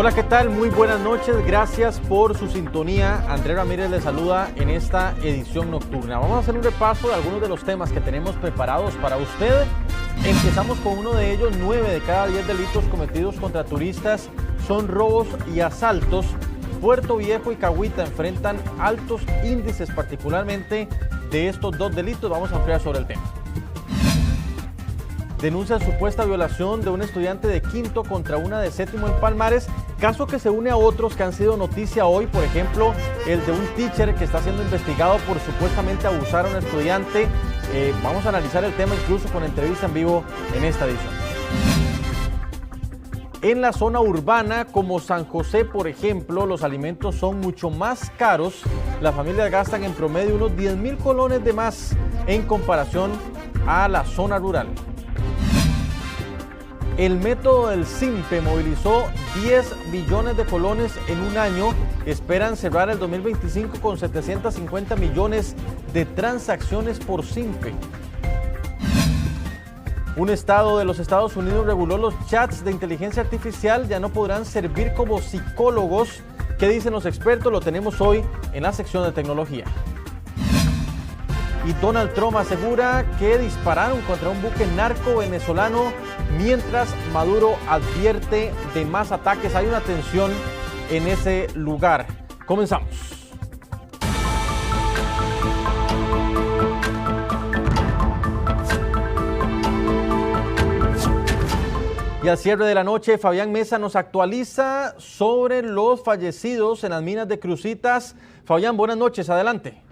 Hola, ¿qué tal? Muy buenas noches, gracias por su sintonía. Andrés Ramírez les saluda en esta edición nocturna. Vamos a hacer un repaso de algunos de los temas que tenemos preparados para usted. Empezamos con uno de ellos. 9 de cada 10 delitos cometidos contra turistas son robos y asaltos. Puerto Viejo y Cahuita enfrentan altos índices, particularmente de estos dos delitos. Vamos a ampliar sobre el tema. Denuncia supuesta violación de un estudiante de quinto contra una de séptimo en Palmares, caso que se une a otros que han sido noticia hoy, por ejemplo, el de un teacher que está siendo investigado por supuestamente abusar a un estudiante. Vamos a analizar el tema incluso con entrevista en vivo en esta edición. En la zona urbana como San José, por ejemplo, los alimentos son mucho más caros. Las familias gastan en promedio unos 10.000 colones de más en comparación a la zona rural. El método del SIMPE movilizó 10 billones de colones en un año. Esperan cerrar el 2025 con 750 millones de transacciones por SIMPE. Un estado de los Estados Unidos reguló los chats de inteligencia artificial. Ya no podrán servir como psicólogos. ¿Qué dicen los expertos? Lo tenemos hoy en la sección de tecnología. Y Donald Trump asegura que dispararon contra un buque narco venezolano, mientras Maduro advierte de más ataques. Hay una tensión en ese lugar. Comenzamos. Y al cierre de la noche, Fabián Mesa nos actualiza sobre los fallecidos en las minas de Cruzitas. Fabián, buenas noches, adelante.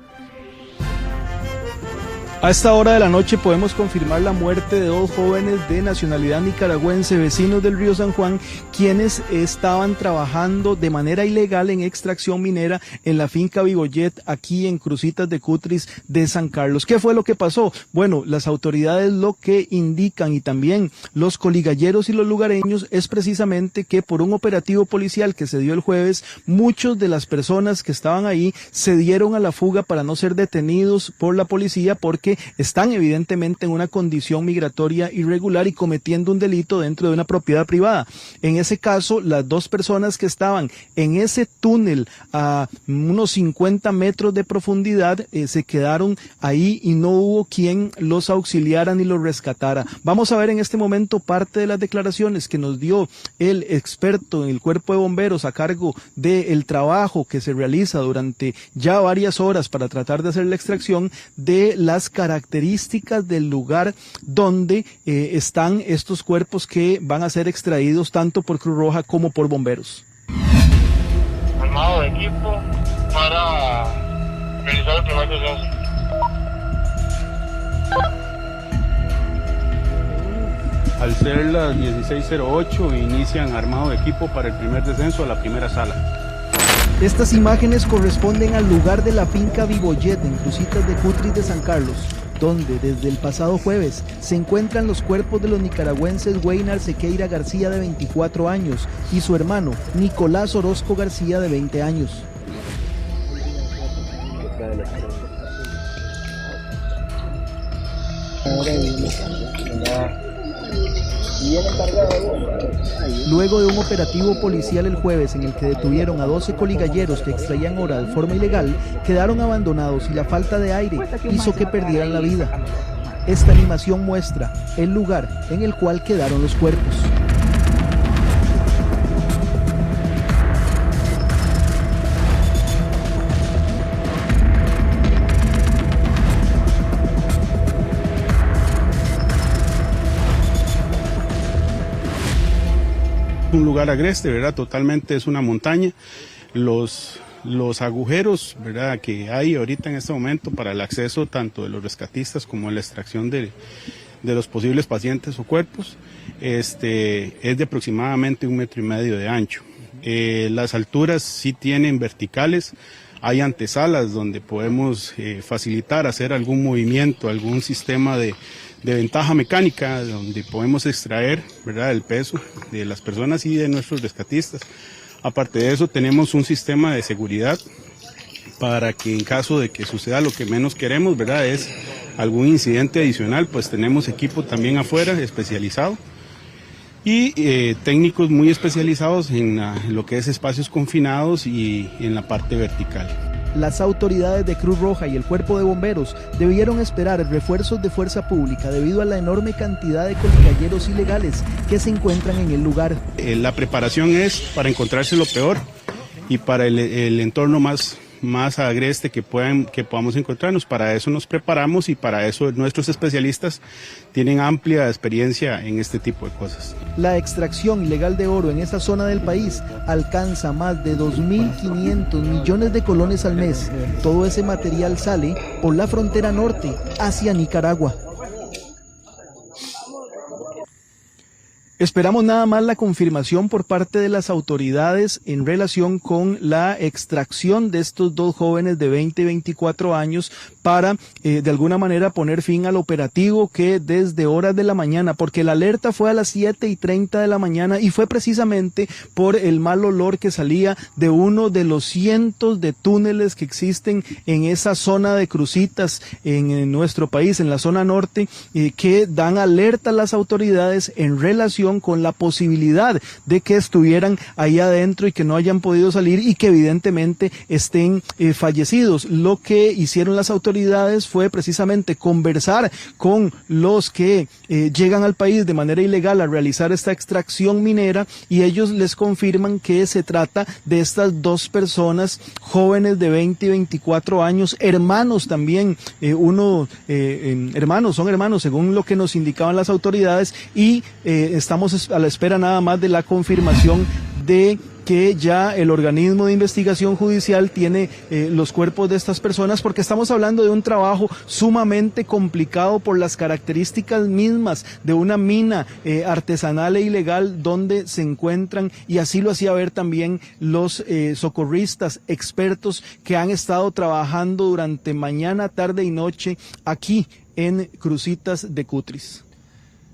A esta hora de la noche podemos confirmar la muerte de 2 jóvenes de nacionalidad nicaragüense, vecinos del río San Juan, quienes estaban trabajando de manera ilegal en extracción minera en la finca Vigoyet, aquí en Cruzitas de Cutris de San Carlos. ¿Qué fue lo que pasó? Bueno, las autoridades lo que indican, y también los coligalleros y los lugareños, es precisamente que por un operativo policial que se dio el jueves, muchos de las personas que estaban ahí se dieron a la fuga para no ser detenidos por la policía, porque están evidentemente en una condición migratoria irregular y cometiendo un delito dentro de una propiedad privada. En ese caso, las 2 personas que estaban en ese túnel a unos 50 metros de profundidad se quedaron ahí y no hubo quien los auxiliara ni los rescatara. Vamos a ver en este momento parte de las declaraciones que nos dio el experto en el cuerpo de bomberos a cargo del trabajo que se realiza durante ya varias horas para tratar de hacer la extracción de las características del lugar donde están estos cuerpos que van a ser extraídos tanto por Cruz Roja como por bomberos. Armado de equipo para realizar el primer descenso. Al ser las 16:08 inician armado de equipo para el primer descenso a la primera sala. Estas imágenes corresponden al lugar de la finca Vigoyet en Cruzitas de Cutris de San Carlos, donde desde el pasado jueves se encuentran los cuerpos de los nicaragüenses Weinar Sequeira García, de 24 años, y su hermano Nicolás Orozco García, de 20 años. Luego de un operativo policial el jueves en el que detuvieron a 12 coligalleros que extraían oro de forma ilegal, quedaron abandonados y la falta de aire hizo que perdieran la vida. Esta animación muestra el lugar en el cual quedaron los cuerpos. Un lugar agreste, ¿verdad? Totalmente es una montaña. Los agujeros, ¿verdad?, que hay ahorita en este momento para el acceso tanto de los rescatistas como la extracción de los posibles pacientes o cuerpos, es de aproximadamente 1,5 metros de ancho. Las alturas sí tienen verticales. Hay antesalas donde podemos facilitar hacer algún movimiento, algún sistema de ventaja mecánica, donde podemos extraer, ¿verdad?, el peso de las personas y de nuestros rescatistas. Aparte de eso, tenemos un sistema de seguridad para que en caso de que suceda lo que menos queremos, ¿verdad?, es algún incidente adicional, pues tenemos equipo también afuera especializado. y técnicos muy especializados en lo que es espacios confinados y en la parte vertical. Las autoridades de Cruz Roja y el Cuerpo de Bomberos debieron esperar refuerzos de fuerza pública debido a la enorme cantidad de coligalleros ilegales que se encuentran en el lugar. La preparación es para encontrarse lo peor y para el entorno más agreste que podamos encontrarnos. Para eso nos preparamos y para eso nuestros especialistas tienen amplia experiencia en este tipo de cosas. La extracción ilegal de oro en esta zona del país alcanza más de 2.500 millones de colones al mes. Todo ese material sale por la frontera norte hacia Nicaragua. Esperamos nada más la confirmación por parte de las autoridades en relación con la extracción de estos dos jóvenes de 20 y 24 años para de alguna manera poner fin al operativo que desde horas de la mañana, porque la alerta fue a las 7:30 de la mañana y fue precisamente por el mal olor que salía de uno de los cientos de túneles que existen en esa zona de Cruzitas en nuestro país, en la zona norte, que dan alerta a las autoridades en relación con la posibilidad de que estuvieran ahí adentro y que no hayan podido salir y que evidentemente estén fallecidos. Lo que hicieron las autoridades fue precisamente conversar con los que llegan al país de manera ilegal a realizar esta extracción minera y ellos les confirman que se trata de estas dos personas jóvenes de 20 y 24 años, hermanos también, son hermanos según lo que nos indicaban las autoridades y estamos a la espera nada más de la confirmación de que ya el organismo de investigación judicial tiene los cuerpos de estas personas, porque estamos hablando de un trabajo sumamente complicado por las características mismas de una mina artesanal e ilegal donde se encuentran, y así lo hacía ver también los socorristas expertos que han estado trabajando durante mañana, tarde y noche aquí en Cruzitas de Cutris.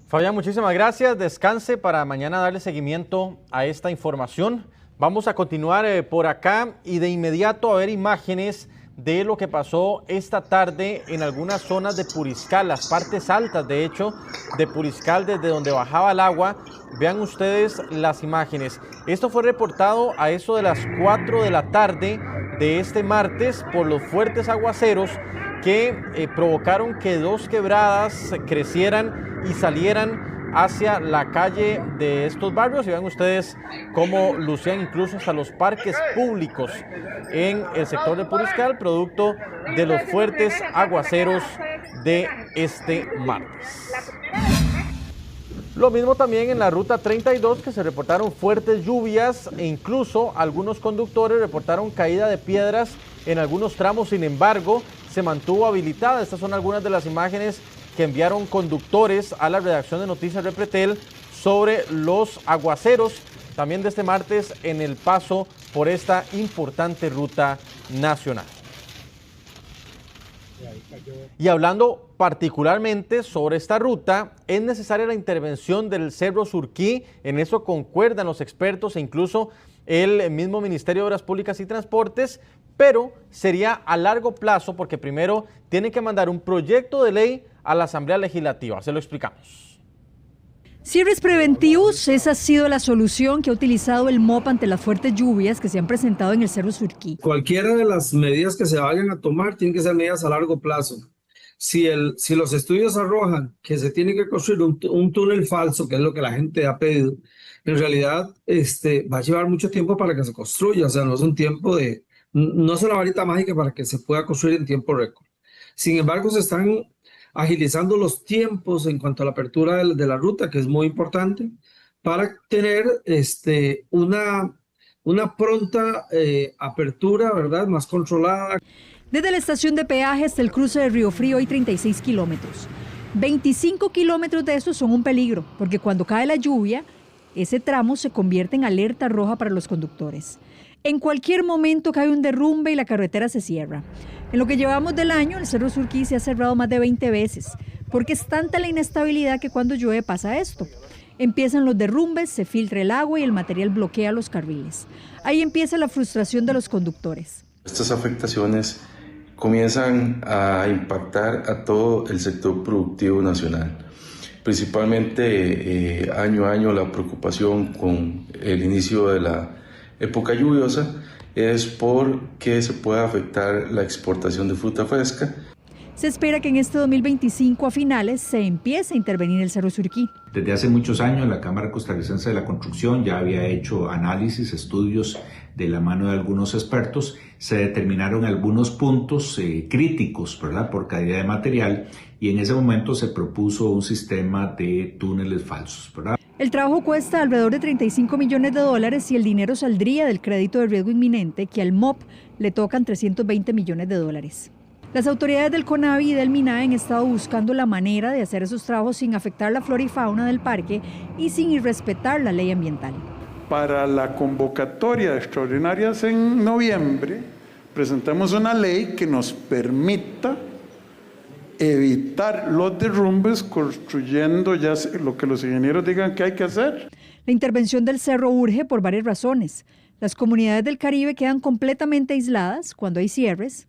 Fabián, muchísimas gracias. Descanse para mañana darle seguimiento a esta información. Vamos a continuar por acá y de inmediato a ver imágenes de lo que pasó esta tarde en algunas zonas de Puriscal, las partes altas, de hecho, de Puriscal, desde donde bajaba el agua. Vean ustedes las imágenes. Esto fue reportado a eso de las 4 de la tarde de este martes por los fuertes aguaceros que provocaron que dos quebradas crecieran y salieran hacia la calle de estos barrios, y vean ustedes cómo lucían incluso hasta los parques públicos en el sector de Puriscal, producto de los fuertes aguaceros de este martes. Lo mismo también en la ruta 32, que se reportaron fuertes lluvias e incluso algunos conductores reportaron caída de piedras en algunos tramos. Sin embargo, se mantuvo habilitada. Estas son algunas de las imágenes que enviaron conductores a la redacción de Noticias Repretel sobre los aguaceros también de este martes en el paso por esta importante ruta nacional. Y hablando particularmente sobre esta ruta, es necesaria la intervención del Cerro Surquí. En eso concuerdan los expertos e incluso el mismo Ministerio de Obras Públicas y Transportes, pero sería a largo plazo porque primero tiene que mandar un proyecto de ley a la Asamblea Legislativa. Se lo explicamos. Cierres preventivos, esa ha sido la solución que ha utilizado el MOP ante las fuertes lluvias que se han presentado en el Cerro Surquí. Cualquiera de las medidas que se vayan a tomar tienen que ser medidas a largo plazo. Si los estudios arrojan que se tiene que construir un túnel falso, que es lo que la gente ha pedido, en realidad va a llevar mucho tiempo para que se construya. O sea, no es un tiempo no es una varita mágica para que se pueda construir en tiempo récord. Sin embargo, se están agilizando los tiempos en cuanto a la apertura de la ruta, que es muy importante, para tener una pronta apertura, ¿verdad?, más controlada. Desde la estación de peaje hasta el cruce de Río Frío hay 36 kilómetros. 25 kilómetros de estos son un peligro, porque cuando cae la lluvia, ese tramo se convierte en alerta roja para los conductores. En cualquier momento cae un derrumbe y la carretera se cierra. En lo que llevamos del año, el Cerro Surquí se ha cerrado más de 20 veces, porque es tanta la inestabilidad que cuando llueve pasa esto. Empiezan los derrumbes, se filtra el agua y el material bloquea los carriles. Ahí empieza la frustración de los conductores. Estas afectaciones comienzan a impactar a todo el sector productivo nacional. Principalmente año a año la preocupación con el inicio de la época lluviosa es porque se pueda afectar la exportación de fruta fresca. Se espera que en este 2025 a finales se empiece a intervenir el Cerro Surquí. Desde hace muchos años la Cámara Costarricense de la Construcción ya había hecho análisis, estudios de la mano de algunos expertos. Se determinaron algunos puntos críticos, ¿verdad?, por calidad de material, y en ese momento se propuso un sistema de túneles falsos, ¿verdad? El trabajo cuesta alrededor de $35 millones y el dinero saldría del crédito de riesgo inminente, que al MOP le tocan $320 millones. Las autoridades del CONAVI y del MINAE han estado buscando la manera de hacer esos trabajos sin afectar la flora y fauna del parque y sin irrespetar la ley ambiental. Para la convocatoria de extraordinarias en noviembre, presentamos una ley que nos permita evitar los derrumbes construyendo ya lo que los ingenieros digan que hay que hacer. La intervención del cerro urge por varias razones. Las comunidades del Caribe quedan completamente aisladas cuando hay cierres.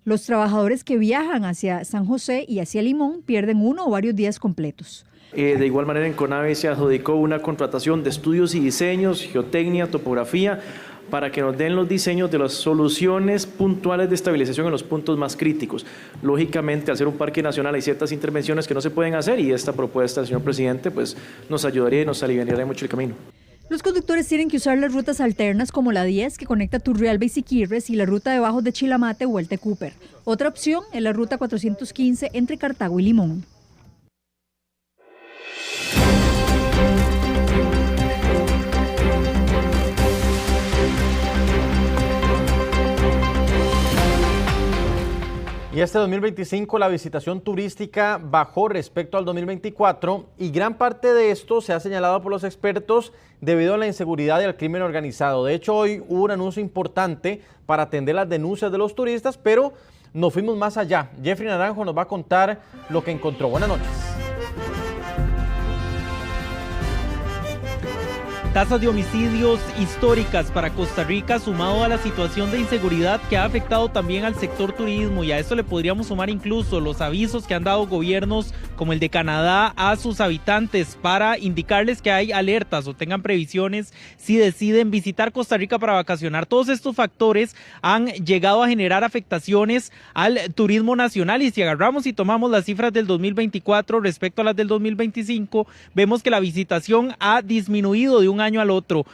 Los trabajadores que viajan hacia San José y hacia Limón pierden uno o varios días completos. De igual manera, en CONAVI se adjudicó una contratación de estudios y diseños, geotecnia, topografía, para que nos den los diseños de las soluciones puntuales de estabilización en los puntos más críticos. Lógicamente, al ser un parque nacional hay ciertas intervenciones que no se pueden hacer y esta propuesta del señor presidente pues, nos ayudaría y nos aliviaría mucho el camino. Los conductores tienen que usar las rutas alternas como la 10 que conecta Turrialba y Siquirres y la ruta de Bajos de Chilamate o Huelte Cooper. Otra opción es la ruta 415 entre Cartago y Limón. Y este 2025 la visitación turística bajó respecto al 2024 y gran parte de esto se ha señalado por los expertos debido a la inseguridad y al crimen organizado. De hecho, hoy hubo un anuncio importante para atender las denuncias de los turistas, pero nos fuimos más allá. Jeffrey Naranjo nos va a contar lo que encontró. Buenas noches. Tasas de homicidios históricas para Costa Rica, sumado a la situación de inseguridad que ha afectado también al sector turismo, y a eso le podríamos sumar incluso los avisos que han dado gobiernos como el de Canadá a sus habitantes para indicarles que hay alertas o tengan previsiones si deciden visitar Costa Rica para vacacionar. Todos estos factores han llegado a generar afectaciones al turismo nacional, y si agarramos y tomamos las cifras del 2024 respecto a las del 2025, vemos que la visitación ha disminuido de un año al otro.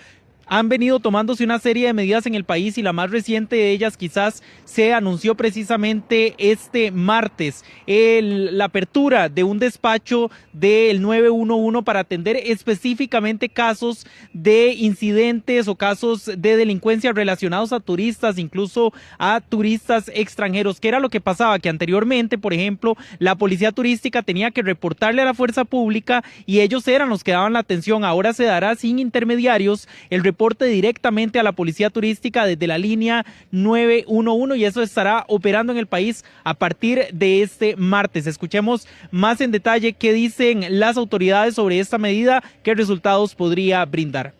Han venido tomándose una serie de medidas en el país y la más reciente de ellas quizás se anunció precisamente este martes, la apertura de un despacho del 911 para atender específicamente casos de incidentes o casos de delincuencia relacionados a turistas, incluso a turistas extranjeros. ¿Qué era lo que pasaba? Que anteriormente, por ejemplo, la policía turística tenía que reportarle a la fuerza pública y ellos eran los que daban la atención. Ahora se dará sin intermediarios el reporte directamente a la policía turística desde la línea 911 y eso estará operando en el país a partir de este martes. Escuchemos más en detalle qué dicen las autoridades sobre esta medida, qué resultados podría brindar.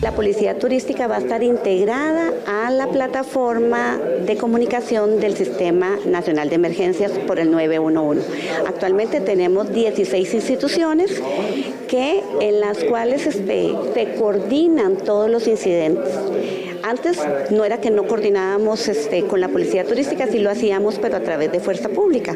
La policía turística va a estar integrada a la plataforma de comunicación del Sistema Nacional de Emergencias por el 911. Actualmente tenemos 16 instituciones en las cuales se coordinan todos los incidentes. Antes no era que no coordinábamos con la policía turística, sí lo hacíamos, pero a través de fuerza pública.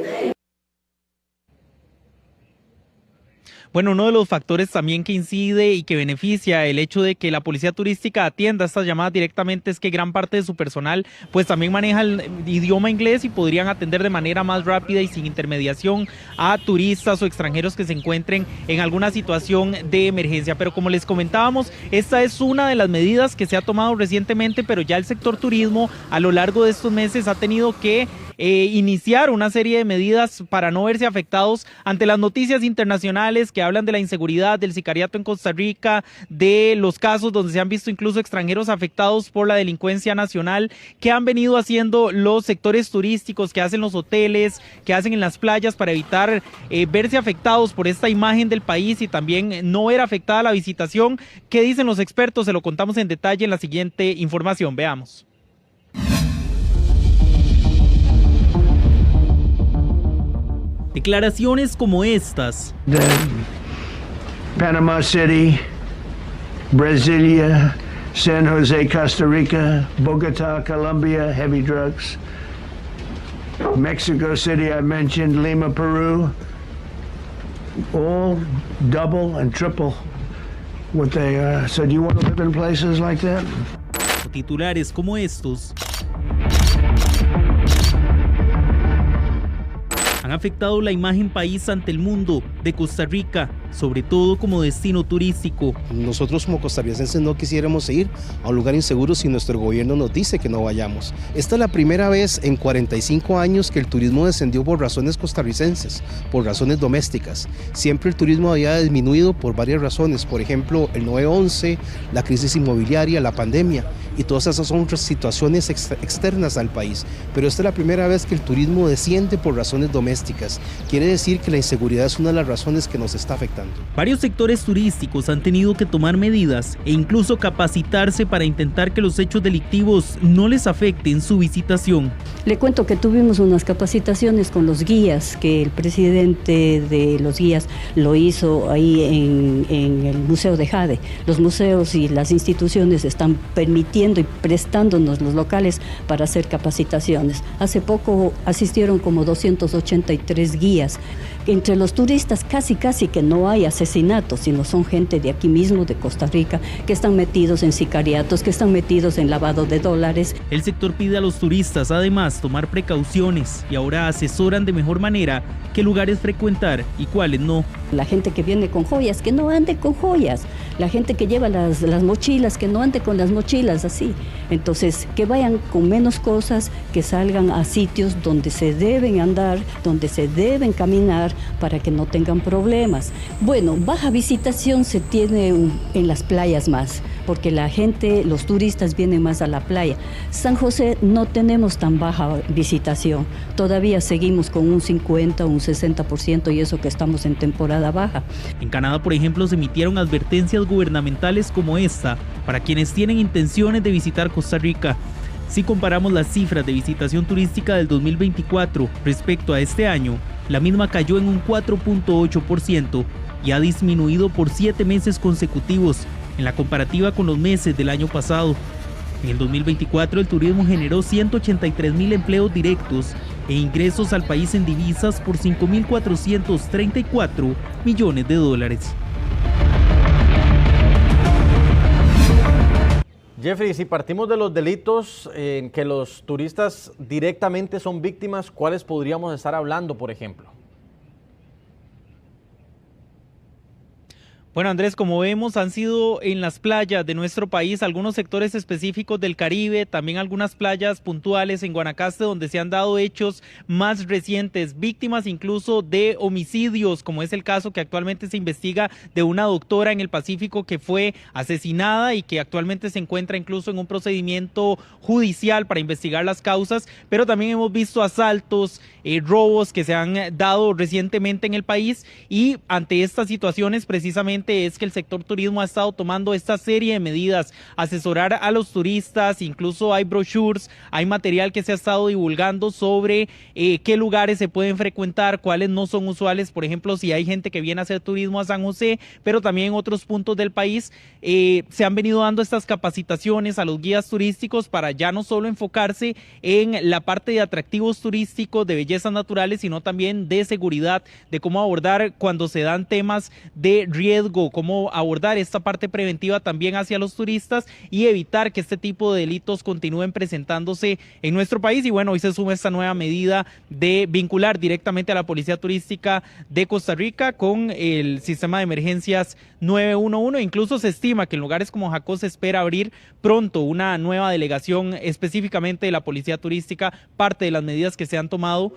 Bueno, uno de los factores también que incide y que beneficia el hecho de que la policía turística atienda estas llamadas directamente es que gran parte de su personal pues también maneja el idioma inglés y podrían atender de manera más rápida y sin intermediación a turistas o extranjeros que se encuentren en alguna situación de emergencia. Pero como les comentábamos, esta es una de las medidas que se ha tomado recientemente, pero ya el sector turismo a lo largo de estos meses ha tenido que iniciar una serie de medidas para no verse afectados ante las noticias internacionales que hablan de la inseguridad, del sicariato en Costa Rica, de los casos donde se han visto incluso extranjeros afectados por la delincuencia nacional, que han venido haciendo los sectores turísticos, que hacen los hoteles, que hacen en las playas para evitar verse afectados por esta imagen del país y también no ver afectada la visitación. ¿Qué dicen los expertos? Se lo contamos en detalle en la siguiente información. Veamos. Declaraciones como estas. Panama City, Brasilia, San Jose, Costa Rica, Bogotá, Colombia, heavy drugs. Mexico City, I mentioned, Lima, Peru, all double and triple what they are. So do you want to live in places like that? Titulares como estos han afectado la imagen país ante el mundo de Costa Rica, sobre todo como destino turístico. Nosotros como costarricenses no quisiéramos ir a un lugar inseguro si nuestro gobierno nos dice que no vayamos. Esta es la primera vez en 45 años que el turismo descendió por razones costarricenses, por razones domésticas. Siempre el turismo había disminuido por varias razones, por ejemplo el 9/11, la crisis inmobiliaria, la pandemia, y todas esas son situaciones externas al país. Pero esta es la primera vez que el turismo desciende por razones domésticas. Quiere decir que la inseguridad es una de las razones que nos está afectando. Varios sectores turísticos han tenido que tomar medidas e incluso capacitarse para intentar que los hechos delictivos no les afecten su visitación. Le cuento que tuvimos unas capacitaciones con los guías, que el presidente de los guías lo hizo ahí en el Museo de Jade. Los museos y las instituciones están permitiendo y prestándonos los locales para hacer capacitaciones. Hace poco asistieron como 283 guías. Entre los turistas casi que no hay asesinatos, sino son gente de aquí mismo, de Costa Rica, que están metidos en sicariatos, que están metidos en lavado de dólares. El sector pide a los turistas además tomar precauciones y ahora asesoran de mejor manera qué lugares frecuentar y cuáles no. La gente que viene con joyas, que no ande con joyas. La gente que lleva las mochilas, que no ande con las mochilas así. Entonces, que vayan con menos cosas, que salgan a sitios donde se deben andar, donde se deben caminar, para que no tengan problemas. Bueno, baja visitación se tiene en las playas más, porque la gente, los turistas vienen más a la playa. San José no tenemos tan baja visitación, todavía seguimos con un 50 o un 60% y eso que estamos en temporada baja. En Canadá, por ejemplo, se emitieron advertencias gubernamentales como esta para quienes tienen intenciones de visitar Costa Rica. Si comparamos las cifras de visitación turística del 2024 respecto a este año, la misma cayó en un 4.8% y ha disminuido por 7 meses consecutivos en la comparativa con los meses del año pasado. En el 2024 el turismo generó 183.000 empleos directos e ingresos al país en divisas por 5.434 millones de dólares. Jeffrey, si partimos de los delitos en que los turistas directamente son víctimas, ¿cuáles podríamos estar hablando, por ejemplo? Bueno, Andrés, como vemos, han sido en las playas de nuestro país, algunos sectores específicos del Caribe, también algunas playas puntuales en Guanacaste, donde se han dado hechos más recientes, víctimas incluso de homicidios, como es el caso que actualmente se investiga de una doctora en el Pacífico que fue asesinada y que actualmente se encuentra incluso en un procedimiento judicial para investigar las causas, pero también hemos visto asaltos, robos que se han dado recientemente en el país, y ante estas situaciones precisamente es que el sector turismo ha estado tomando esta serie de medidas, asesorar a los turistas, incluso hay brochures, hay material que se ha estado divulgando sobre qué lugares se pueden frecuentar, cuáles no son usuales, por ejemplo, si hay gente que viene a hacer turismo a San José, pero también en otros puntos del país se han venido dando estas capacitaciones a los guías turísticos para ya no solo enfocarse en la parte de atractivos turísticos, de bellezas naturales, sino también de seguridad, de cómo abordar cuando se dan temas de riesgo, cómo abordar esta parte preventiva también hacia los turistas y evitar que este tipo de delitos continúen presentándose en nuestro país. Y bueno, hoy se suma esta nueva medida de vincular directamente a la Policía Turística de Costa Rica con el sistema de emergencias 911. Incluso se estima que en lugares como Jacó se espera abrir pronto una nueva delegación específicamente de la Policía Turística, parte de las medidas que se han tomado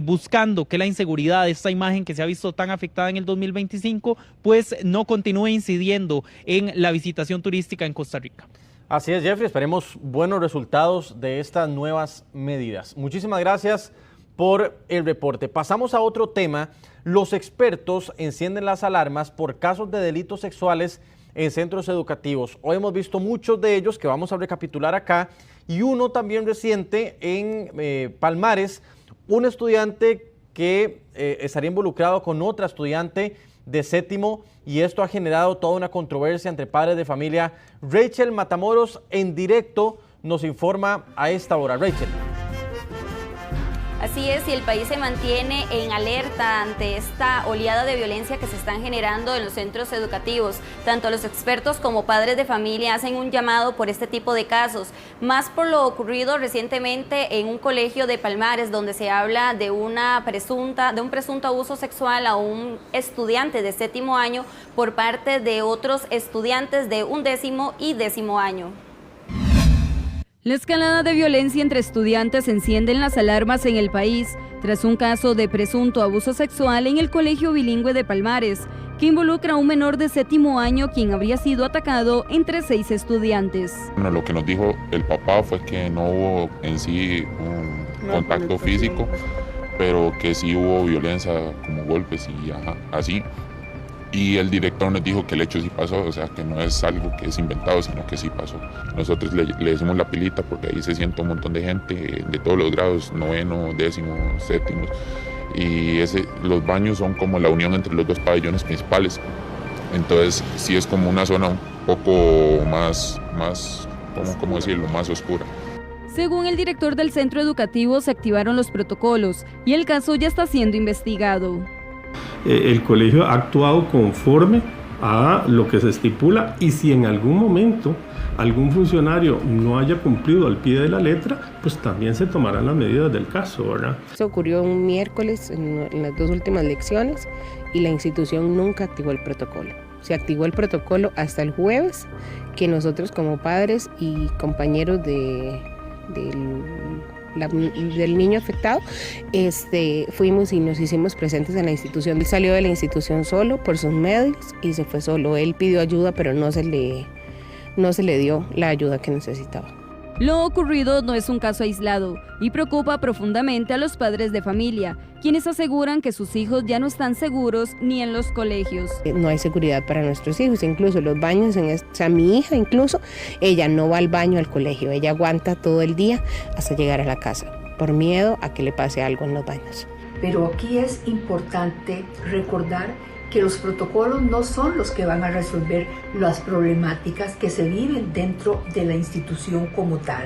buscando que la inseguridad, esta imagen que se ha visto tan afectada en el 2025, pues no continúe incidiendo en la visitación turística en Costa Rica. Así es, Jeffrey, esperemos buenos resultados de estas nuevas medidas. Muchísimas gracias por el reporte. Pasamos a otro tema. Los expertos encienden las alarmas por casos de delitos sexuales en centros educativos. Hoy hemos visto muchos de ellos que vamos a recapitular acá, y uno también reciente en Palmares, un estudiante que estaría involucrado con otra estudiante de séptimo, y esto ha generado toda una controversia entre padres de familia. Rachel Matamoros en directo nos informa a esta hora. Rachel. Así es, y el país se mantiene en alerta ante esta oleada de violencia que se están generando en los centros educativos. Tanto los expertos como padres de familia hacen un llamado por este tipo de casos, más por lo ocurrido recientemente en un colegio de Palmares, donde se habla de un presunto abuso sexual a un estudiante de séptimo año por parte de otros estudiantes de 11º y 10º año. La escalada de violencia entre estudiantes encienden las alarmas en el país tras un caso de presunto abuso sexual en el colegio bilingüe de Palmares, que involucra a un menor de séptimo año quien habría sido atacado entre 6 estudiantes. Bueno, lo que nos dijo el papá fue que no hubo en sí un contacto físico, pero que sí hubo violencia como golpes y así. Y el director nos dijo que el hecho sí pasó, o sea, que no es algo que es inventado, sino que sí pasó. Nosotros le decimos la pilita porque ahí se sienta un montón de gente de todos los grados, 9º, 10º, 7º. Y los baños son como la unión entre los 2 pabellones principales. Entonces sí es como una zona un poco más ¿cómo decirlo?, más oscura. Según el director del centro educativo, se activaron los protocolos y el caso ya está siendo investigado. El colegio ha actuado conforme a lo que se estipula, y si en algún momento algún funcionario no haya cumplido al pie de la letra, pues también se tomarán las medidas del caso, ¿verdad? Eso ocurrió un miércoles en las 2 últimas lecciones y la institución nunca activó el protocolo. Se activó el protocolo hasta el jueves, que nosotros como padres y compañeros del niño afectado, fuimos y nos hicimos presentes en la institución. Él salió de la institución solo por sus medios y se fue solo. Él pidió ayuda, pero no se le dio la ayuda que necesitaba. Lo ocurrido no es un caso aislado y preocupa profundamente a los padres de familia, quienes aseguran que sus hijos ya no están seguros ni en los colegios. No hay seguridad para nuestros hijos, incluso los baños, mi hija incluso, ella no va al baño al colegio, ella aguanta todo el día hasta llegar a la casa, por miedo a que le pase algo en los baños. Pero aquí es importante recordar que los protocolos no son los que van a resolver las problemáticas que se viven dentro de la institución como tal.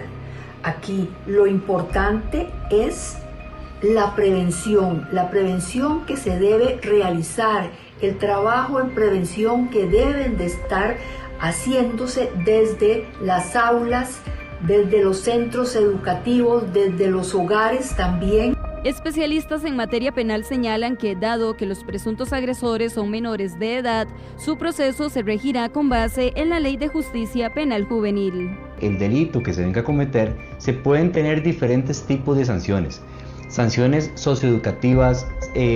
Aquí lo importante es la prevención que se debe realizar, el trabajo en prevención que deben de estar haciéndose desde las aulas, desde los centros educativos, desde los hogares también. Especialistas en materia penal señalan que, dado que los presuntos agresores son menores de edad, su proceso se regirá con base en la Ley de Justicia Penal Juvenil. El delito que se venga a cometer, se pueden tener diferentes tipos de sanciones. Sanciones socioeducativas,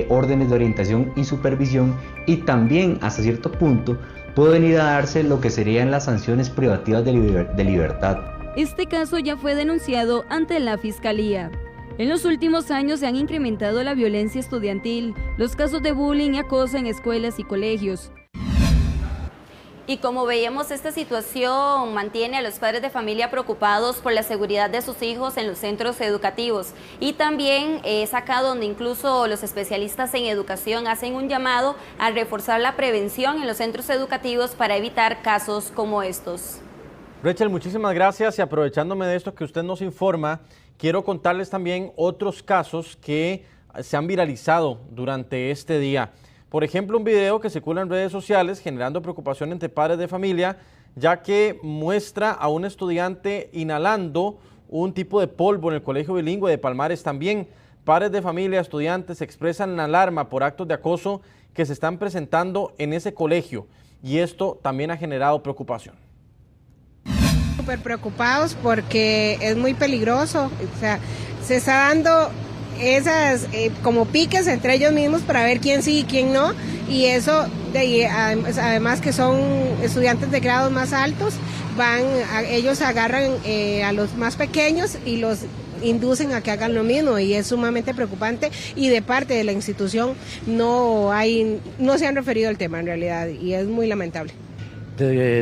órdenes de orientación y supervisión, y también hasta cierto punto pueden ir a darse lo que serían las sanciones privativas de libertad. Este caso ya fue denunciado ante la Fiscalía. En los últimos años se han incrementado la violencia estudiantil, los casos de bullying y acoso en escuelas y colegios. Y como veíamos, esta situación mantiene a los padres de familia preocupados por la seguridad de sus hijos en los centros educativos. Y también es acá donde incluso los especialistas en educación hacen un llamado a reforzar la prevención en los centros educativos para evitar casos como estos. Rachel, muchísimas gracias, y aprovechándome de esto que usted nos informa, quiero contarles también otros casos que se han viralizado durante este día. Por ejemplo, un video que circula en redes sociales generando preocupación entre padres de familia, ya que muestra a un estudiante inhalando un tipo de polvo en el colegio bilingüe de Palmares. También padres de familia, estudiantes expresan alarma por actos de acoso que se están presentando en ese colegio, y esto también ha generado preocupación. Súper preocupados porque es muy peligroso, o sea, se está dando esas como piques entre ellos mismos para ver quién sí y quién no, y eso además que son estudiantes de grados más altos, ellos agarran a los más pequeños y los inducen a que hagan lo mismo, y es sumamente preocupante, y de parte de la institución no se han referido al tema en realidad, y es muy lamentable.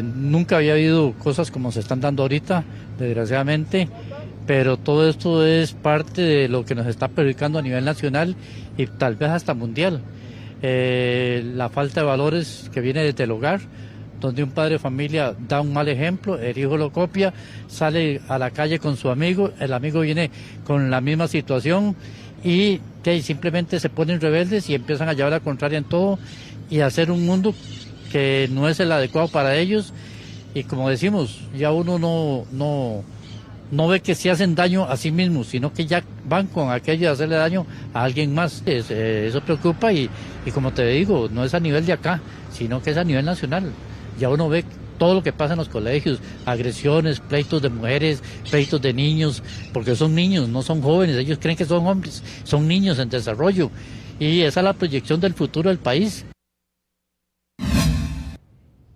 Nunca había habido cosas como se están dando ahorita, desgraciadamente. pero todo esto es parte de lo que nos está perjudicando a nivel nacional y tal vez hasta mundial. La falta de valores que viene desde el hogar, donde un padre de familia da un mal ejemplo, el hijo lo copia, sale a la calle con su amigo, el amigo viene con la misma situación y simplemente se ponen rebeldes y empiezan a llevar la contraria en todo y a hacer un mundo que no es el adecuado para ellos. Y como decimos, ya uno no ve que se hacen daño a sí mismos, sino que ya van con aquello de hacerle daño a alguien más. Eso preocupa y como te digo, no es a nivel de acá, sino que es a nivel nacional. Ya uno ve todo lo que pasa en los colegios, agresiones, pleitos de mujeres, pleitos de niños, porque son niños, no son jóvenes, ellos creen que son hombres, son niños en desarrollo. Y esa es la proyección del futuro del país.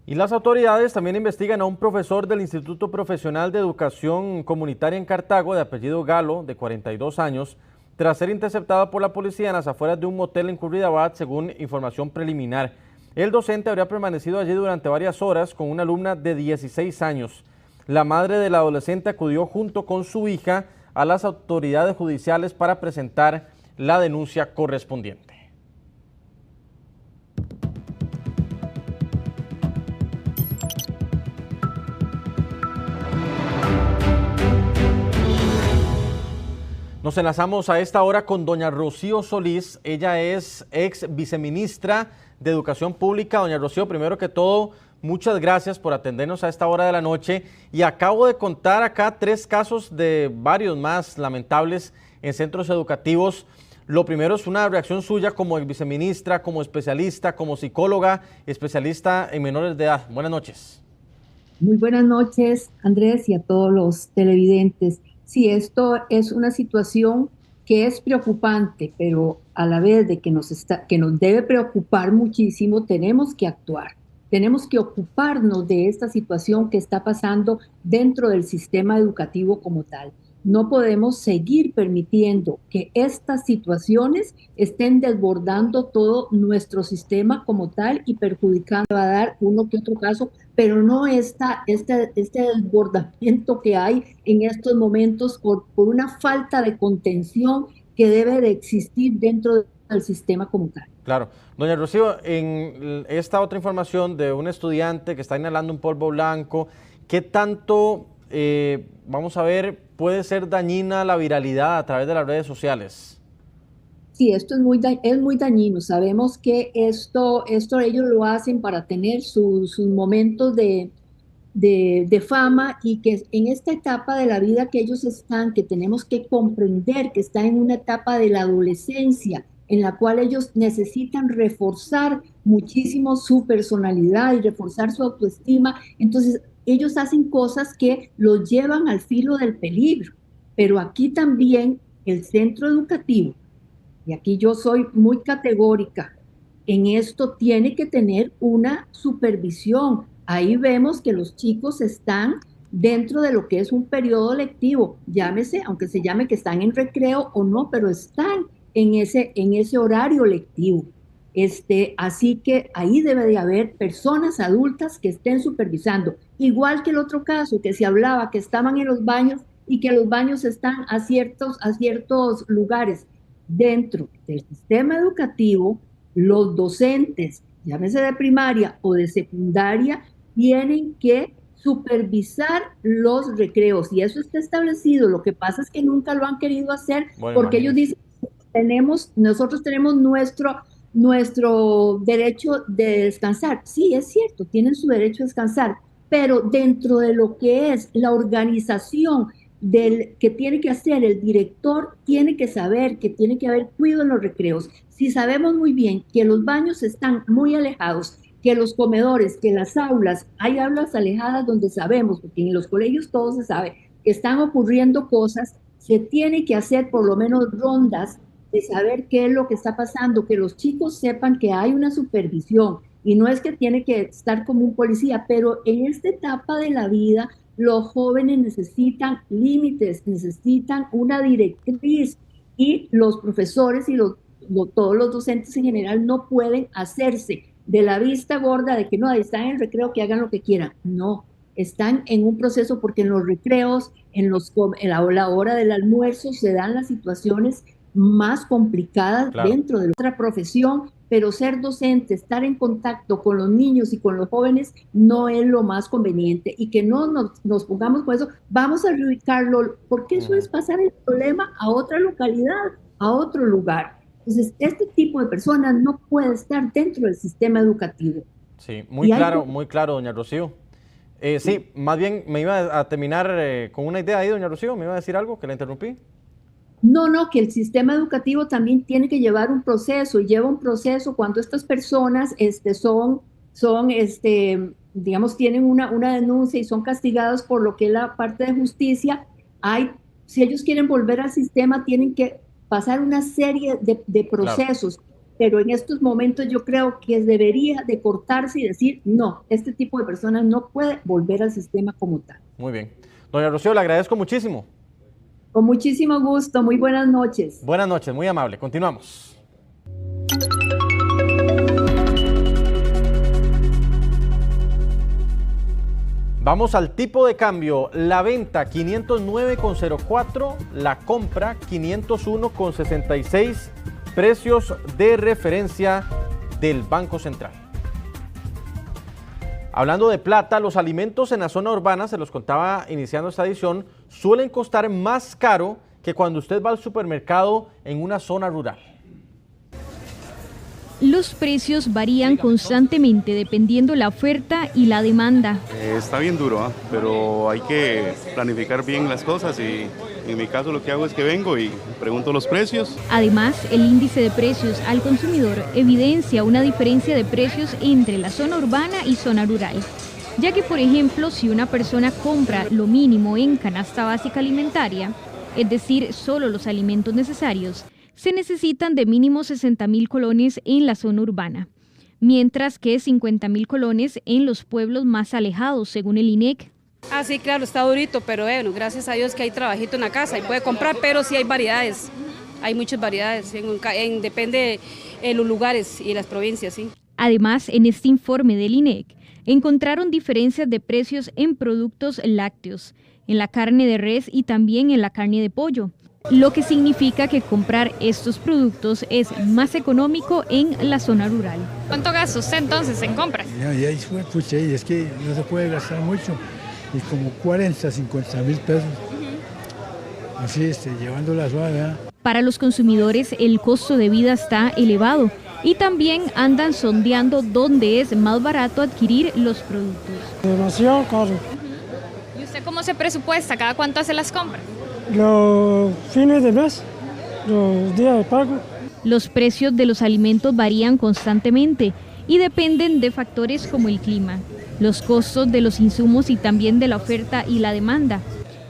Y las autoridades también investigan a un profesor del Instituto Profesional de Educación Comunitaria en Cartago, de apellido Galo, de 42 años, tras ser interceptado por la policía en las afueras de un motel en Curridabat, según información preliminar. El docente habría permanecido allí durante varias horas con una alumna de 16 años. La madre del adolescente acudió junto con su hija a las autoridades judiciales para presentar la denuncia correspondiente. Nos enlazamos a esta hora con doña Rocío Solís. Ella es ex viceministra de Educación Pública. Doña Rocío, primero que todo, muchas gracias por atendernos a esta hora de la noche. Y acabo de contar acá 3 casos de varios más lamentables en centros educativos. Lo primero es una reacción suya como ex viceministra, como especialista, como psicóloga, especialista en menores de edad. Buenas noches. Muy buenas noches, Andrés, y a todos los televidentes. Sí, esto es una situación que es preocupante, pero a la vez de que nos debe preocupar muchísimo, tenemos que actuar. Tenemos que ocuparnos de esta situación que está pasando dentro del sistema educativo como tal. No podemos seguir permitiendo que estas situaciones estén desbordando todo nuestro sistema como tal y perjudicando. Va a dar uno que otro caso, pero no este desbordamiento que hay en estos momentos por una falta de contención que debe de existir dentro del sistema como tal. Claro. Doña Rocío, en esta otra información de un estudiante que está inhalando un polvo blanco, ¿qué tanto, vamos a ver, puede ser dañina la viralidad a través de las redes sociales? Sí, esto es muy dañino. Sabemos que esto ellos lo hacen para tener sus momentos de fama, y que en esta etapa de la vida que ellos están, que tenemos que comprender que están en una etapa de la adolescencia en la cual ellos necesitan reforzar muchísimo su personalidad y reforzar su autoestima. Entonces ellos hacen cosas que los llevan al filo del peligro. Pero aquí también el centro educativo, y aquí yo soy muy categórica, en esto tiene que tener una supervisión. Ahí vemos que los chicos están dentro de lo que es un periodo lectivo, llámese, aunque se llame que están en recreo o no, pero están en ese horario lectivo. Así que ahí debe de haber personas adultas que estén supervisando. Igual que el otro caso que se hablaba, que estaban en los baños y que los baños están a ciertos lugares. Dentro del sistema educativo, los docentes, llámese de primaria o de secundaria, tienen que supervisar los recreos, y eso está establecido. Lo que pasa es que nunca lo han querido hacer, porque ellos dicen, nosotros tenemos nuestro derecho de descansar. Sí, es cierto, tienen su derecho a descansar, pero dentro de lo que es la organización que tiene que hacer el director, tiene que saber que tiene que haber cuidado en los recreos. Si sabemos muy bien que los baños están muy alejados, que los comedores, que las aulas, hay aulas alejadas donde sabemos, porque en los colegios todo se sabe, que están ocurriendo cosas, se tiene que hacer por lo menos rondas de saber qué es lo que está pasando, que los chicos sepan que hay una supervisión, y no es que tiene que estar como un policía, pero en esta etapa de la vida, los jóvenes necesitan límites, necesitan una directriz, y los profesores y todos los docentes en general no pueden hacerse de la vista gorda de que no, ahí están en el recreo, que hagan lo que quieran. No, están en un proceso porque en los recreos, en la hora del almuerzo se dan las situaciones más complicadas dentro de nuestra profesión, pero ser docente, estar en contacto con los niños y con los jóvenes no es lo más conveniente, y que no nos pongamos con eso, vamos a reubicarlo, porque eso es pasar el problema a otra localidad, a otro lugar. Entonces, este tipo de personas no puede estar dentro del sistema educativo. Sí, muy claro, doña Rocío. Sí, más bien me iba a terminar con una idea ahí, doña Rocío, ¿me iba a decir algo que la interrumpí? No, que el sistema educativo también tiene que llevar un proceso, y lleva un proceso cuando estas personas digamos, tienen una denuncia y son castigados por lo que es la parte de justicia. Si ellos quieren volver al sistema, tienen que pasar una serie de procesos, pero en estos momentos yo creo que debería de cortarse y decir, no, este tipo de personas no puede volver al sistema como tal. Muy bien. Doña Rocío, le agradezco muchísimo. Con muchísimo gusto, muy buenas noches. Buenas noches, muy amable. Continuamos. Vamos al tipo de cambio. La venta 509,04, la compra 501,66, precios de referencia del Banco Central. Hablando de plata, los alimentos en la zona urbana, se los contaba iniciando esta edición, suelen costar más caro que cuando usted va al supermercado en una zona rural. Los precios varían constantemente dependiendo la oferta y la demanda. Está bien duro, pero hay que planificar bien las cosas, y en mi caso lo que hago es que vengo y pregunto los precios. Además, el índice de precios al consumidor evidencia una diferencia de precios entre la zona urbana y zona rural, ya que, por ejemplo, si una persona compra lo mínimo en canasta básica alimentaria, es decir, solo los alimentos necesarios, se necesitan de mínimo 60.000 colones en la zona urbana, mientras que 50.000 colones en los pueblos más alejados, según el INEC. Ah, sí, claro, está durito, pero bueno, gracias a Dios que hay trabajito en la casa y puede comprar, pero sí hay variedades, hay muchas variedades, depende de los lugares y las provincias, sí. Además, en este informe del INEC, encontraron diferencias de precios en productos lácteos, en la carne de res y también en la carne de pollo, lo que significa que comprar estos productos es más económico en la zona rural. ¿Cuánto gasta usted entonces en compras? Es que no se puede gastar mucho, y como 40, 50.000 pesos, así llevándola suave, ¿eh? Para los consumidores el costo de vida está elevado y también andan sondeando dónde es más barato adquirir los productos. Demasiado caro. ¿Y usted cómo se presupuesta? ¿Cada cuánto hace las compras? Los fines de mes, los días de pago. Los precios de los alimentos varían constantemente y dependen de factores como el clima, los costos de los insumos y también de la oferta y la demanda,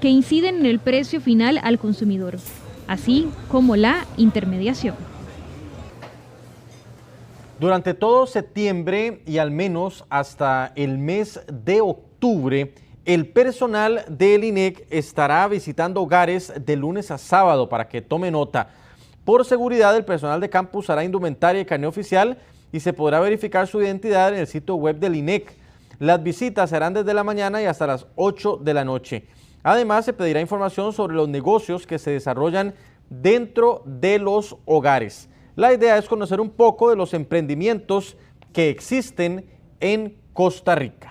que inciden en el precio final al consumidor, así como la intermediación. Durante todo septiembre y al menos hasta el mes de octubre, el personal del INEC estará visitando hogares de lunes a sábado, para que tome nota. Por seguridad, el personal de campus hará indumentaria y carné oficial y se podrá verificar su identidad en el sitio web del INEC. Las visitas serán desde la mañana y hasta las 8 de la noche. Además, se pedirá información sobre los negocios que se desarrollan dentro de los hogares. La idea es conocer un poco de los emprendimientos que existen en Costa Rica.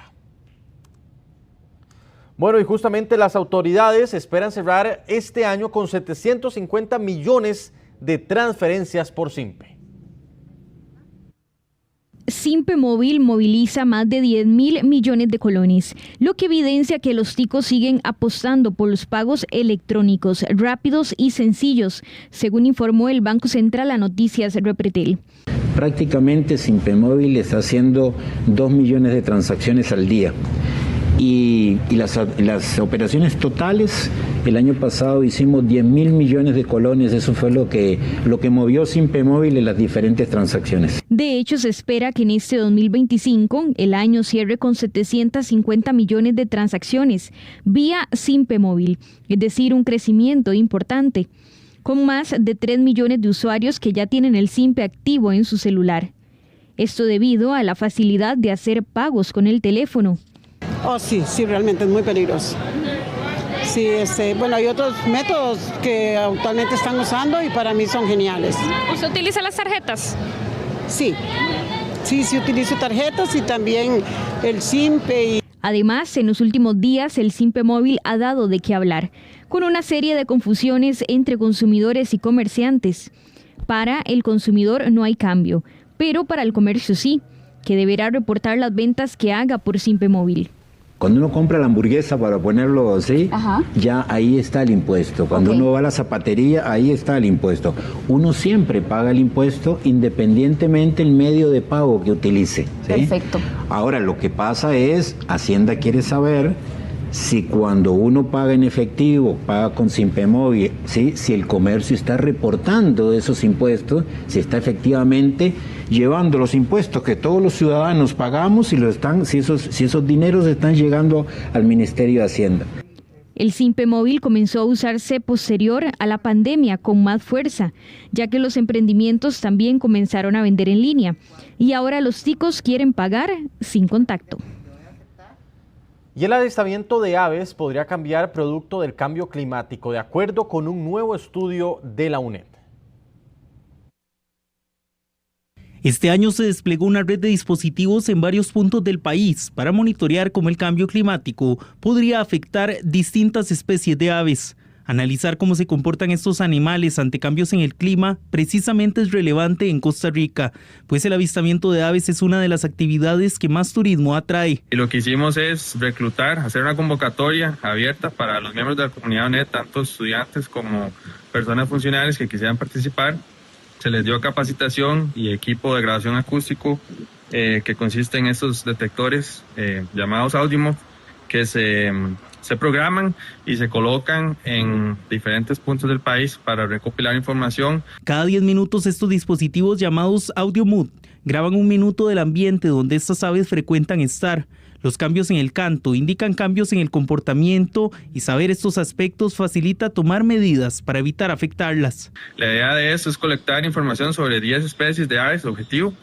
Bueno, y justamente las autoridades esperan cerrar este año con 750 millones de transferencias por SIMPE. SIMPE Móvil moviliza más de 10.000 millones de colones, lo que evidencia que los ticos siguen apostando por los pagos electrónicos rápidos y sencillos, según informó el Banco Central a Noticias Repretel. Prácticamente SIMPE Móvil está haciendo 2 millones de transacciones al día. Y las operaciones totales, el año pasado hicimos 10.000 millones de colones, eso fue lo que movió SIMPE Móvil en las diferentes transacciones. De hecho, se espera que en este 2025 el año cierre con 750 millones de transacciones vía SIMPE Móvil, es decir, un crecimiento importante, con más de 3 millones de usuarios que ya tienen el SIMPE activo en su celular. Esto debido a la facilidad de hacer pagos con el teléfono. Oh, sí, realmente es muy peligroso. Sí, bueno, hay otros métodos que actualmente están usando y para mí son geniales. ¿Usted utiliza las tarjetas? Sí utilizo tarjetas y también el SIMPE. Además, en los últimos días el SIMPE móvil ha dado de qué hablar, con una serie de confusiones entre consumidores y comerciantes. Para el consumidor no hay cambio, pero para el comercio sí, que deberá reportar las ventas que haga por SIMPE móvil. Cuando uno compra la hamburguesa, para ponerlo así, ya ahí está el impuesto. Cuando uno va a la zapatería, ahí está el impuesto. Uno siempre paga el impuesto independientemente del medio de pago que utilice, ¿sí? Perfecto. Ahora, lo que pasa es, Hacienda quiere saber si cuando uno paga en efectivo, paga con SIMPE móvil, ¿sí? Si el comercio está reportando esos impuestos, si está efectivamente llevando los impuestos que todos los ciudadanos pagamos, si esos dineros están llegando al Ministerio de Hacienda. El SIMPE móvil comenzó a usarse posterior a la pandemia con más fuerza, ya que los emprendimientos también comenzaron a vender en línea y ahora los ticos quieren pagar sin contacto. Y el avistamiento de aves podría cambiar producto del cambio climático, de acuerdo con un nuevo estudio de la UNED. Este año se desplegó una red de dispositivos en varios puntos del país para monitorear cómo el cambio climático podría afectar distintas especies de aves. Analizar cómo se comportan estos animales ante cambios en el clima precisamente es relevante en Costa Rica, pues el avistamiento de aves es una de las actividades que más turismo atrae. Y lo que hicimos es reclutar, hacer una convocatoria abierta para los miembros de la comunidad UNED, tanto estudiantes como personas funcionarias que quisieran participar. Se les dio capacitación y equipo de grabación acústico que consiste en estos detectores llamados Audimo, que se programan y se colocan en diferentes puntos del país para recopilar información. Cada 10 minutos estos dispositivos llamados Audio Mood graban un minuto del ambiente donde estas aves frecuentan estar. Los cambios en el canto indican cambios en el comportamiento y saber estos aspectos facilita tomar medidas para evitar afectarlas. La idea de esto es colectar información sobre 10 especies de aves objetivo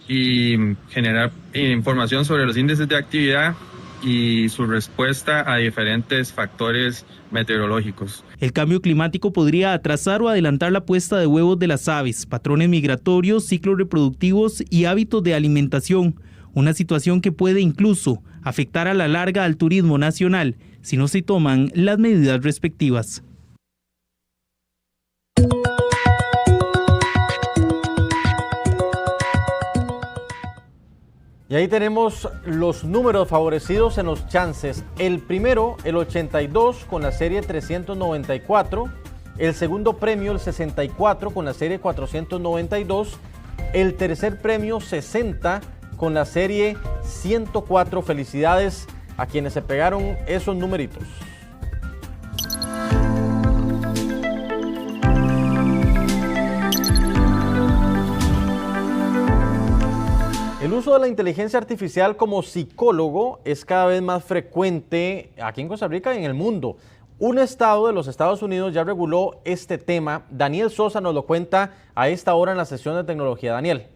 y generar información sobre los índices de actividad y su respuesta a diferentes factores meteorológicos. El cambio climático podría atrasar o adelantar la puesta de huevos de las aves, patrones migratorios, ciclos reproductivos y hábitos de alimentación. Una situación que puede incluso afectar a la larga al turismo nacional si no se toman las medidas respectivas. Y ahí tenemos los números favorecidos en los chances. El primero, el 82 con la serie 394. El segundo premio, el 64 con la serie 492. El tercer premio, 60 con la serie 104. Felicidades a quienes se pegaron esos numeritos. El uso de la inteligencia artificial como psicólogo es cada vez más frecuente aquí en Costa Rica y en el mundo. Un estado de los Estados Unidos ya reguló este tema. Daniel Sosa nos lo cuenta a esta hora en la sesión de tecnología. Daniel.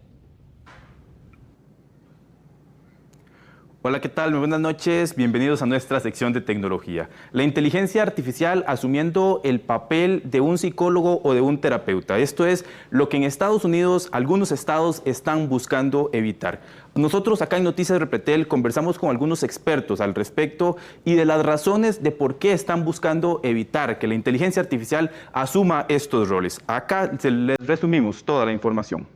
Hola, ¿qué tal? Muy buenas noches, bienvenidos a nuestra sección de tecnología. La inteligencia artificial asumiendo el papel de un psicólogo o de un terapeuta. Esto es lo que en Estados Unidos algunos estados están buscando evitar. Nosotros acá en Noticias Repretel conversamos con algunos expertos al respecto y de las razones de por qué están buscando evitar que la inteligencia artificial asuma estos roles. Acá les resumimos toda la información.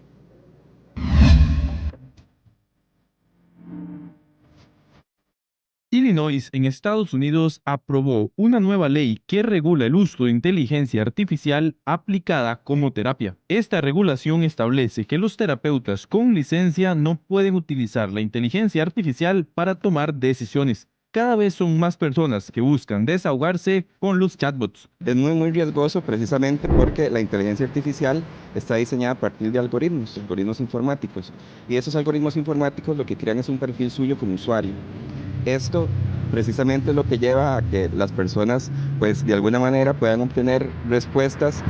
Illinois, en Estados Unidos, aprobó una nueva ley que regula el uso de inteligencia artificial aplicada como terapia. Esta regulación establece que los terapeutas con licencia no pueden utilizar la inteligencia artificial para tomar decisiones. Cada vez son más personas que buscan desahogarse con los chatbots. Es muy riesgoso precisamente porque la inteligencia artificial está diseñada a partir de algoritmos informáticos. Y esos algoritmos informáticos lo que crean es un perfil suyo como usuario. Esto precisamente es lo que lleva a que las personas, pues de alguna manera puedan obtener respuestas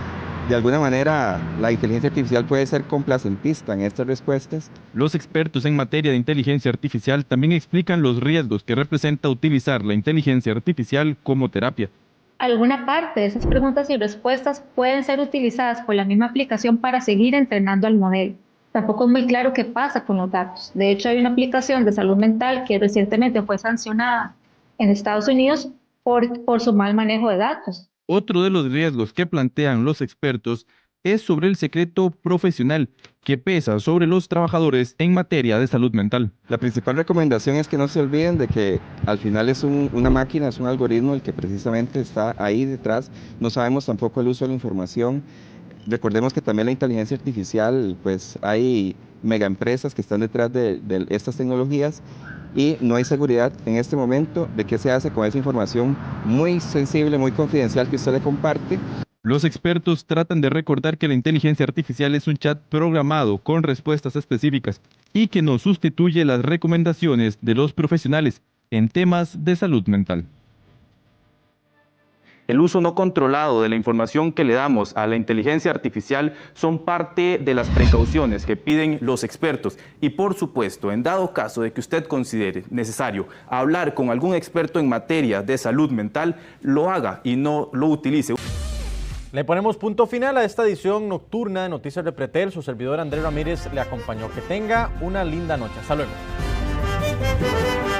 de alguna manera la inteligencia artificial puede ser complacentista en estas respuestas. Los expertos en materia de inteligencia artificial también explican los riesgos que representa utilizar la inteligencia artificial como terapia. Alguna parte de esas preguntas y respuestas pueden ser utilizadas por la misma aplicación para seguir entrenando al modelo. Tampoco es muy claro qué pasa con los datos. De hecho, hay una aplicación de salud mental que recientemente fue sancionada en Estados Unidos por su mal manejo de datos. Otro de los riesgos que plantean los expertos es sobre el secreto profesional que pesa sobre los trabajadores en materia de salud mental. La principal recomendación es que no se olviden de que al final es una máquina, es un algoritmo el que precisamente está ahí detrás. No sabemos tampoco el uso de la información. Recordemos que también la inteligencia artificial, pues hay megaempresas que están detrás de estas tecnologías y no hay seguridad en este momento de qué se hace con esa información muy sensible, muy confidencial que usted le comparte. Los expertos tratan de recordar que la inteligencia artificial es un chat programado con respuestas específicas y que no sustituye las recomendaciones de los profesionales en temas de salud mental. El uso no controlado de la información que le damos a la inteligencia artificial son parte de las precauciones que piden los expertos. Y por supuesto, en dado caso de que usted considere necesario hablar con algún experto en materia de salud mental, lo haga y no lo utilice. Le ponemos punto final a esta edición nocturna de Noticias de Pretel. Su servidor Andrés Ramírez le acompañó. Que tenga una linda noche. Hasta luego.